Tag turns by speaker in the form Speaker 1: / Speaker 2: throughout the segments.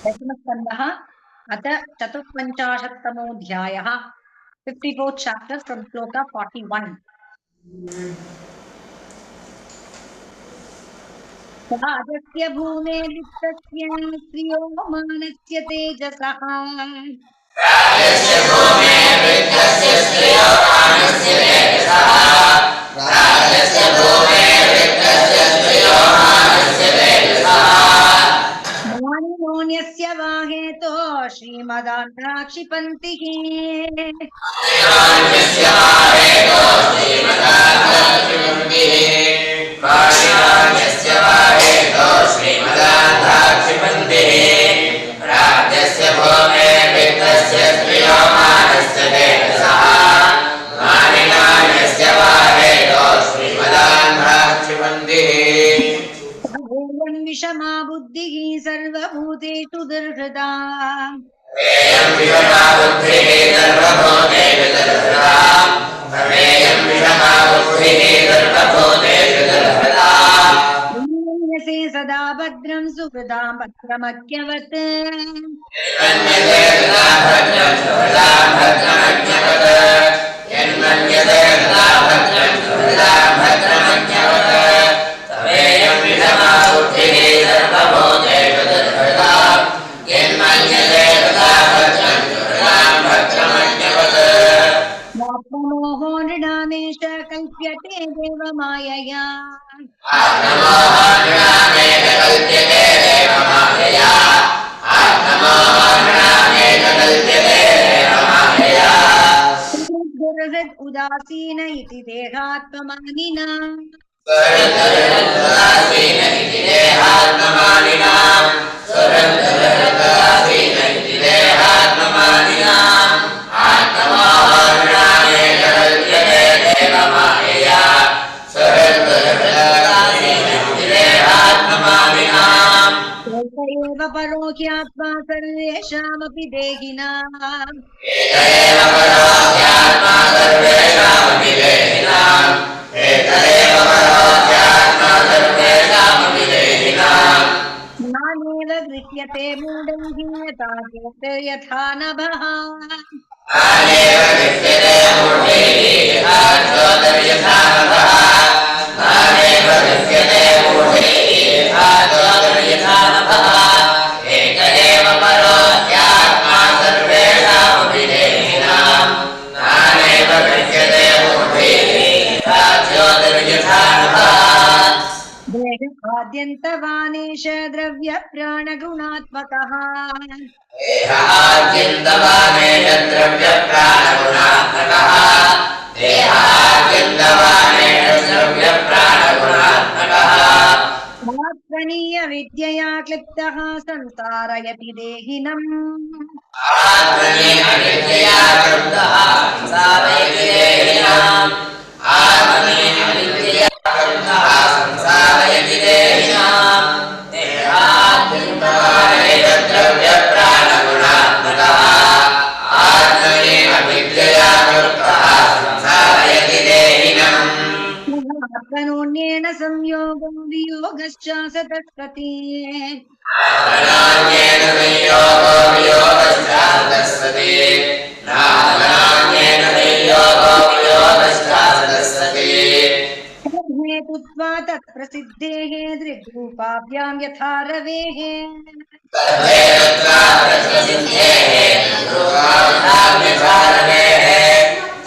Speaker 1: दशमस्कन्धः अथ चतुःपञ्चाशत्तमोऽध्यायः 54th chapter from Shloka 41. राजस्य भूमेर्वित्तस्य श्रियो मानस्य तेजसः
Speaker 2: राजस्य भूमेर्वित्तस्य श्रियो मानस्य तेजसः राजस्य भूमेर्वित्तस्य श्रियो मानस्य तेजसः
Speaker 1: मानिनोऽन्यस्य वाहेतो श्रीमदान्ध्राक्षिपन्तिः
Speaker 2: मानिनोऽन्यस्य वाहेतो श्रीमदान्ध्राक्षिपन्तिः मानिनोऽन्यस्य वाहेतो श्रीमदान्ध्राक्षिपन्तिः राजस्य भूमेर्वित्तस्य श्रियो मानस्य तेजसः मानिनोऽन्यस्य वाहेतो श्रीमदान्ध्राक्षिपन्तिः
Speaker 1: विषमा बुद्धिः सर्वभूतेषु दुर्हृदा
Speaker 2: तमेयं विषमा बुद्धिः सर्वभूतेषु दुर्हृदा तमेयं विषमा बुद्धिः सर्वभूतेषु दुर्हृदा
Speaker 1: मन्यसे सदा भद्रं सुहृदां भद्रमज्ञवत्
Speaker 2: यन्मन्यते सदा भद्रं सुहृदां भद्रमज्ञवत् यन्मन्यते सदा भद्रं सुहृदां भद्रमज्ञवत् तमेयं विषमा बुद्धिः सर्वभूतेषु दुर्हृदा यन्मन्यते सदा भद्रं सुहृदां भद्रमज्ञवत्
Speaker 1: आत्ममोहो नृणामेष कल्प्यते देवमायया
Speaker 2: आत्ममोहनृणामेष कल्प्यते देवमायया आत्ममोहनृणामेष कल्प्यते देवमायया
Speaker 1: दुर्हृद् उदासीन इति देहात्ममानिनां
Speaker 2: सुहृद्दुर्हृदुदासीन इति देहात्ममानिनां सुहृद्दुर्हृदुदासीन इति देहात्ममानिनां आत्ममोहनृणामेष कल्प्यते देवमायया सुहृद्दुर्हृदुदासीन इति देहात्ममानिनां
Speaker 1: एक एव परो ह्यात्मा सर्वेषामपि देहिनाम्
Speaker 2: एक एव परो ह्यात्मा सर्वेषामपि देहिनाम् एक एव परो ह्यात्मा सर्वेषामपि देहिनाम्
Speaker 1: नानेव गृह्यते मूढैः यथा चेत् यथा नभः
Speaker 2: नानेव गृह्यते मूढैः यथा ज्योतिर्यथा नभः नानेव गृह्यते मूढैः यथा ज्योतिर्यथा नभः एक एव परो ह्यात्मा सर्वेषामपि देहिनाम् नानेव गृह्यते मूढैः यथा ज्योतिर्यथा नभः
Speaker 1: देहाद्यन्तवानेश द्रव्यप्राणगुणात्मकः
Speaker 2: देहाद्यन्तवानेश द्रव्यप्राणगुणात्मकः देहाद्यन्तवानेश द्रव्यप्राणगुणात्मकः
Speaker 1: आत्मनीय विद्यया क्लिप्तः संसारयति देहिनम्
Speaker 2: आत्मनि अविद्यया क्रुद्धः संसारयति देहिनाम् आत्मनि अविद्यया क्रुद्धः संसारयति देहिनाम् देहाद्यन्तवानेश द्रव्यप्राणगुणात्मकः आत्मनि अविद्यया क्रुद्धः संसारयति देहिनम्
Speaker 1: आत्मनोऽन्येन संयोगो वियोगश्च सतस्पति
Speaker 2: नानान्येन संयोगो वियोगश्चान्तस्सति नानान्येन संयोगो वियोगश्चान्तस्सति
Speaker 1: हेतुत्वात् तत्प्रसिद्धेः दृग्रूपाभ्यां यथा रवेः
Speaker 2: तद्धेतुत्वात् तत्प्रसिद्धेः रूपाभ्यां यथा रवेः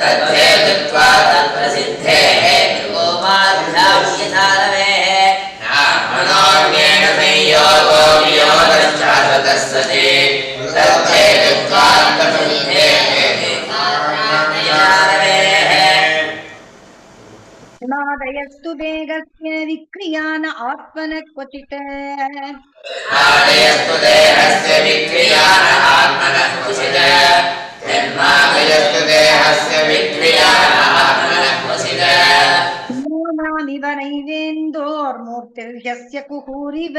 Speaker 2: तद्धेतुत्वात् तत्प्रसिद्धेः रूपाभ्यां यथा रवेः नानान्येन संयोगो वियोगश्चान्तस्सति तद्धेतुत्वात् प्रसिद्धेः रूपाभ्यां यथा रवेः
Speaker 1: नादयस्तु देहस्य विक्रियान आत्मनः क्वचित्
Speaker 2: नादयस्तु देहस्य विक्रियान आत्मनः क्वचित् यन्नादयस्तु देहस्य विक्रियान आत्मनः क्वचित्
Speaker 1: नामिव नैवेन्दोर्मूर्तिर्ह्यस्य कुहूरिव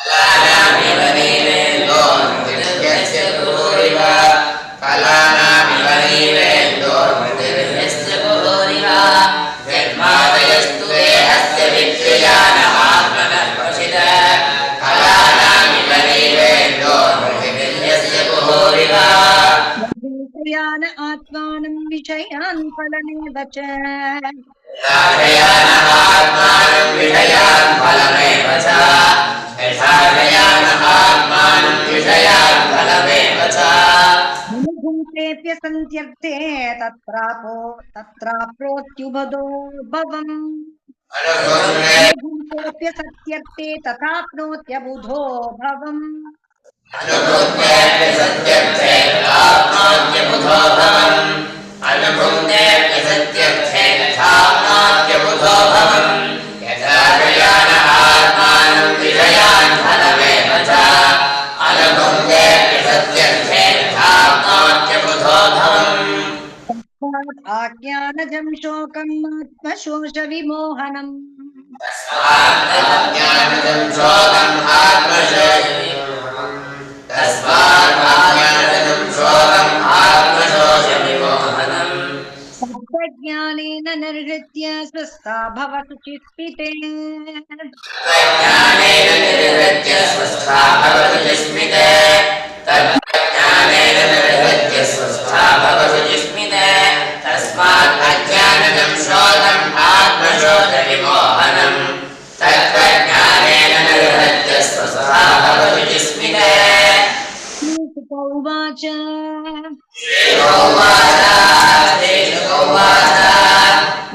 Speaker 2: कलानामिव नैवेन्दोर्मूर्तिर्ह्यस्य कुहूरिव कलानामिव नैवेन्दोर्मूर्तिर्ह्यस्य कुहूरिव यन्नादयस्तु देहस्य विक्रियान आत्मनः क्वचित् कलानामिव नैवेन्दो
Speaker 1: विषयान् फलमेव च
Speaker 2: आत्मानं विषयान् फलमेव च आत्मानं विषयान् फलमेव च
Speaker 1: सन्त्यर्थे तत्राप्रोत्युभदो भवम् सत्यर्थे तथाप्नोत्यबुधो भवम् आज्ञानजं शोकम् आत्मशोष विमोहनम् तत्त्वज्ञानेन निर्हृत्य स्वस्था भवतु चित्पिते
Speaker 2: तस्मात् अज्ञानजं शोकम् आत्मशोधविमोहनम् तत्त्वज्ञानेन निर्हृत्य स्वस्था भवतु जिस्मिते
Speaker 1: उवाच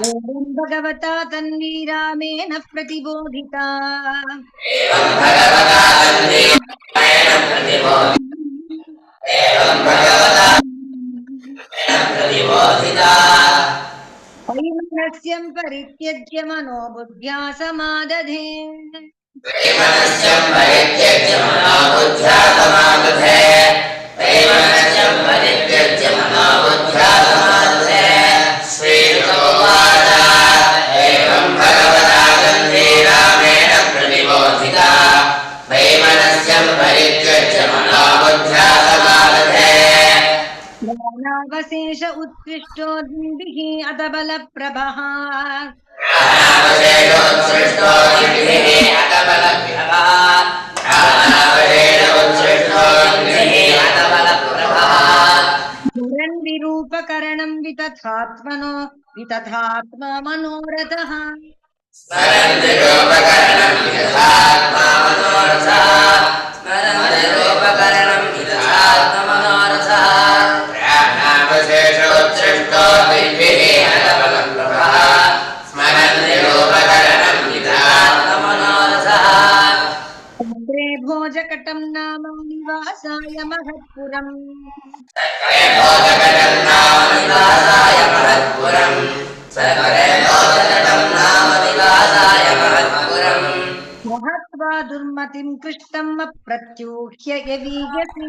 Speaker 1: एवं भगवता तन्वीरामेण प्रतिबोधिता वैमनस्यं परित्यज्य मनोबुद्ध्या समादधे ज्ञानावशेष उत्कृष्टो दिभिः अत बलप्रभः विरूपकरणं वितथात्मा मनोरथः भोजकटं नाम निवासाय महत्पुरम् महत्वा दुर्मतिं कृष्णम् अप्रत्यूह्य यवीयसि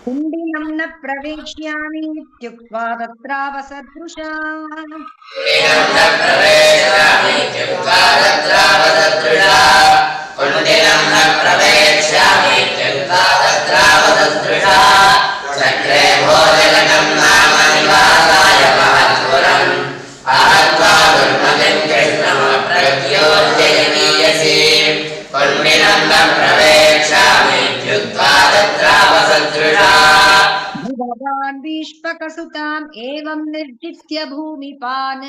Speaker 1: कुण्डिनं न प्रवेश्यामि इत्युक्त्वा तत्रावसदृशा
Speaker 2: चक्रे भोजकटं नाम निवासाय महत्पुरम् आहत्वा दुर्मतिं कृष्णमप्रत्योजयनीयसी कुण्डिनं न प्रवेक्ष्यामि इत्युक्त्वा तत्रावसदृशा
Speaker 1: भगवान् भीष्मकसुताम् एवं निर्जित्य भूमिपान्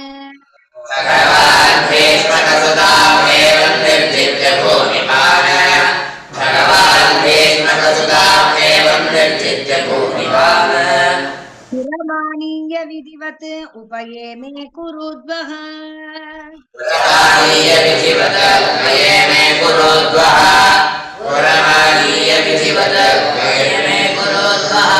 Speaker 2: भगवान् भीष्मकसुताम् एवं निर्जित्य भूमिपान् भगवान् भीष्मकसुताम् एवं निर्जित्य भूमिपान्
Speaker 1: पुरमानीय विधिवत् उपयेमे कुरुद्वः
Speaker 2: पुरमानीय विधिवत् उपयेमे कुरुद्वः पुरमानीय विधिवत् उपयेमे कुरुद्वः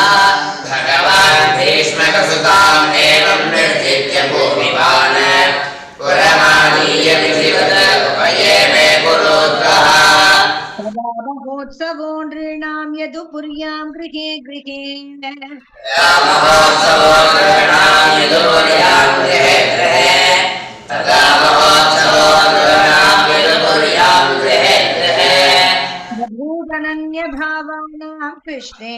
Speaker 2: भगवान् भीष्मकसुताम् एवं निर्जित्य भूमिपान् पुरमानीय विधिवत् उपयेमे कुरुद्वः
Speaker 1: महोत्सवो नृणां यदुपुर्यां गृहे गृहे
Speaker 2: महोत्सवो नृणां यदुपुर्यां गृहे गृहे तदा महोत्सवो नृणां यदुपुर्यां गृहे गृहे
Speaker 1: बभूव अभूदनन्यभावानां कृष्णे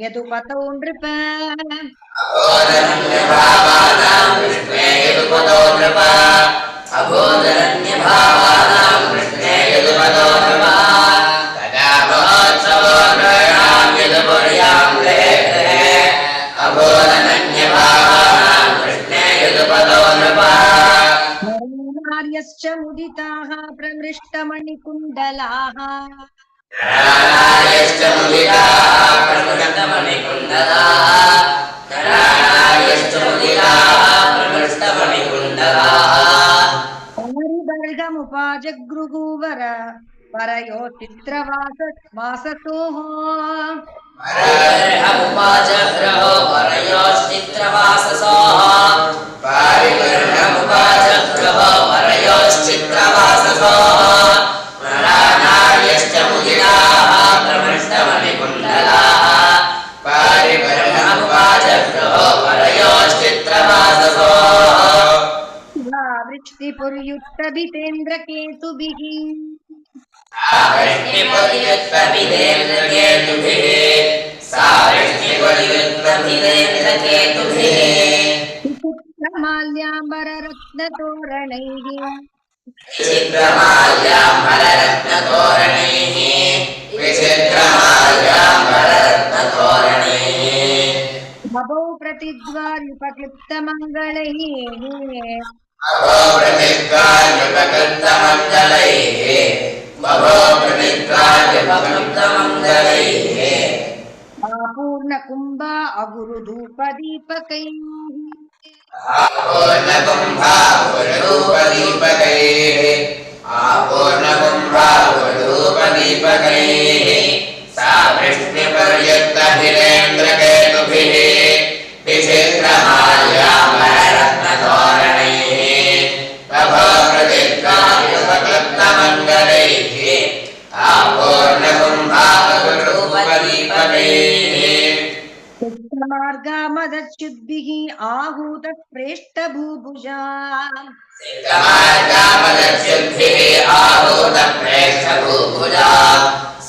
Speaker 1: यदुपतौ नृप
Speaker 2: अभोदनन्यभावानां कृष्णे यदुपतो नृप अभोदनन्यभावानां कृष्णे यदुपतो नृप तदा महोत्सवो नृणां यदुपुर्यां गृहे अभोदनन्यभावानां कृष्णे यदुपतो नृप
Speaker 1: नरार्यश्च मुदिताः प्रमृष्टमणिकुण्डलाः
Speaker 2: नराणार्यश्च मुदिताः प्रमृष्टमणिकुण्डलाः नराणार्यश्च मुदिताः प्रमृष्टमणिकुण्डलाः
Speaker 1: परिबर्गमुपाजगृहूवर परयो चित्रवाससोः
Speaker 2: परिबर्हमुपाजग्रहो परयोश्चित्रवाससोः परिबर्हमुपाजग्रहो परयोश्चित्रवाससोः नराणार्यश्च मुदिताः प्रमृष्टमणिकुण्डलाः परिबर्हमुपाजग्रहो परयोश्चित्रवाससोः
Speaker 1: वृष्टिपुर्युक्तभितेन्द्रकेतुभिः विचित्रमाल्याम्बररत्नतोरणैः भवौ प्रतिद्वार्युपक्लिप्तमङ्गलैः आपूर्णकुम्भा अगुरुधूपदीपकैः
Speaker 2: सा वृष्टिपर्युक्तभिरेन्द्रकेतुभिः विचित्रमाल्याम्बररत्नतोरणैः प्रभोप्रतिद्वार्युपक्लिप्तमङ्गलैः आपूर्णकुम्भावरूपदीपकैः
Speaker 1: सिद्धमार्गामदच्युद्भिः आहूतः प्रेष्ठभूभुजा
Speaker 2: सिद्धमार्गामदच्युद्भिः आहूतप्रेष्ठभूभुजा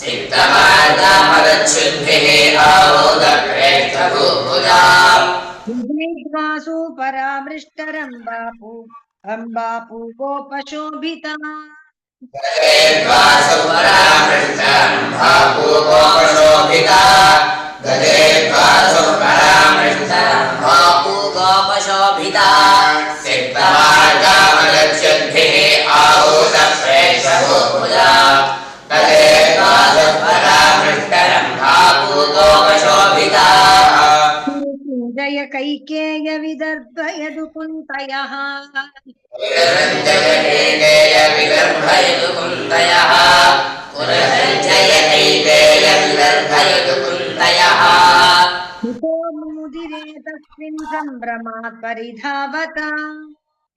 Speaker 2: सिद्धमार्गामदच्युद्भिः आहूतप्रेष्ठभूभुजा
Speaker 1: विघ्नेद्वासु परामृष्टरम्बापू अम्बापूगोपशोभिता
Speaker 2: गजेद्वासु परामृष्टरम्भापूगोपशोभिता गजेद्वासु परामृष्टरम्भापूगोपशोभिता सिद्धमार्गामदच्युद्भिः आहूतप्रेष्ठभूभुजा गजेद्वासु परामृष्टरम्भापूगोपशोभिता
Speaker 1: जय कैकेय विदर्भ यदुकुन्तयः
Speaker 2: पुरसञ्जय विदर्भयदुकुन्तयः पुरसञ्जय विदर्भयदुकुन्तयः
Speaker 1: हितो मुदिरे तस्मिन् सम्भ्रमात् परिधावता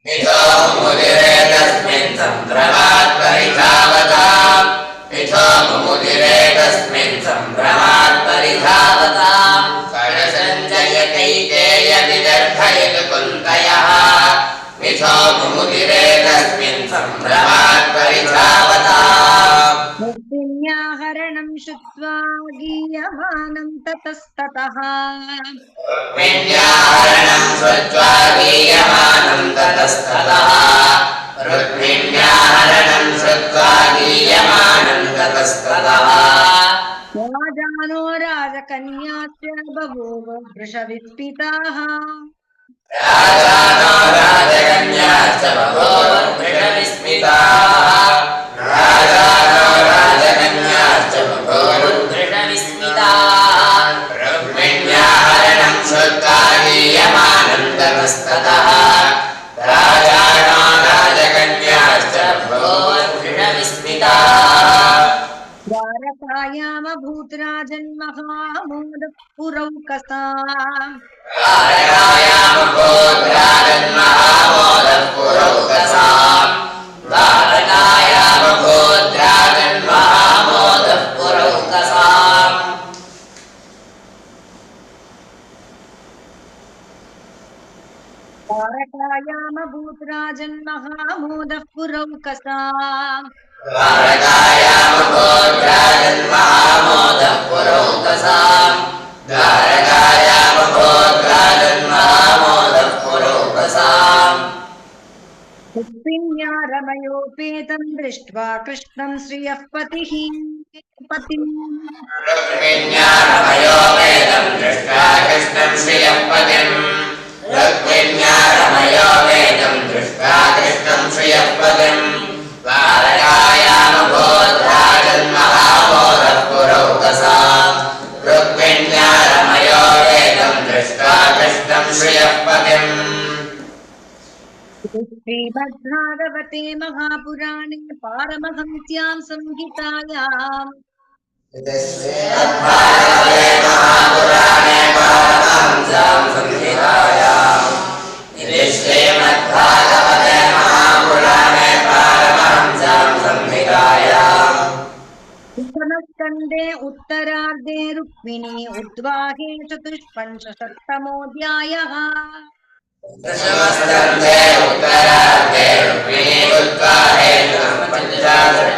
Speaker 2: मिथो मुदिरे तस्मिन् सम्भ्रमात् परिधावता मिथो मुदिरे तस्मिन् सम्भ्रमात् परिधावता पुरसञ्जय कैकेय विदर्भयदुकुन्तयः मिथो मुदिरे तस्मिन् सम्भ्रमात् परिधावता
Speaker 1: मुक्तिन्याहरणं श्रुत्वा गीयमानं ततस्ततः
Speaker 2: रुक्मिण्याहरणं श्रुत्वा गीयमानं ततस्ततः रुक्मिण्याहरणं श्रुत्वा गीयमानं ततस्ततः
Speaker 1: राजानो राजकन्याश्च बभूव वृषविस्मिताः
Speaker 2: राजानो राजकन्याश्च बभूव वृषविस्मिताः राजानो राजकन्याश्च बभूव वृषविस्मिताः रुक्मिण्याहरणं श्रुत्वा गीयमानं ततस्ततः राजानो राजकन्याश्च बभूव वृषविस्मिताः
Speaker 1: द्वारकायामभूत् राजन्महामोदपुरौकसा द्वारकायामभूत् राजन्महामोदः पुरौकसा
Speaker 2: द्वारकायामभूद्राजन्महामोदः पुरोकसाम् द्वारकायामभूद्राजन्महामोदः पुरोकसाम्
Speaker 1: रुक्मिण्यारमयोपेतं दृष्ट्वा कृष्णं श्रियः पतिः पतिम्
Speaker 2: रुक्मिण्यारमयोपेतं दृष्ट्वा कृष्णं श्रियः पतिम् रुक्मिण्यारमयोपेतं दृष्ट्वा कृष्णं श्रियः पतिम् द्वारकायामभूद्राजन्महामोदः पुरोकसाम् रुक्मिण्यारमयोपेतं दृष्ट्वा कृष्णं श्रियः पतिम्
Speaker 1: श्रीमद्भागवते महापुराणे पारमहंस्यां संहितायाम्
Speaker 2: श्रीमद्भागवते महापुराणे पारमहंस्यां संहितायाम् इति श्रीमद्भागवते महापुराणे पारमहंस्यां संहितायाम्
Speaker 1: प्रथमस्कन्धे उत्तरार्धे रुक्मिणी उद्वाहे चतुष्पञ्चशतमोऽध्यायः
Speaker 2: दशमस्कन्धे उत्तरार्धे रुक्मिणी उद्वाहे चतुष्पञ्चाशत्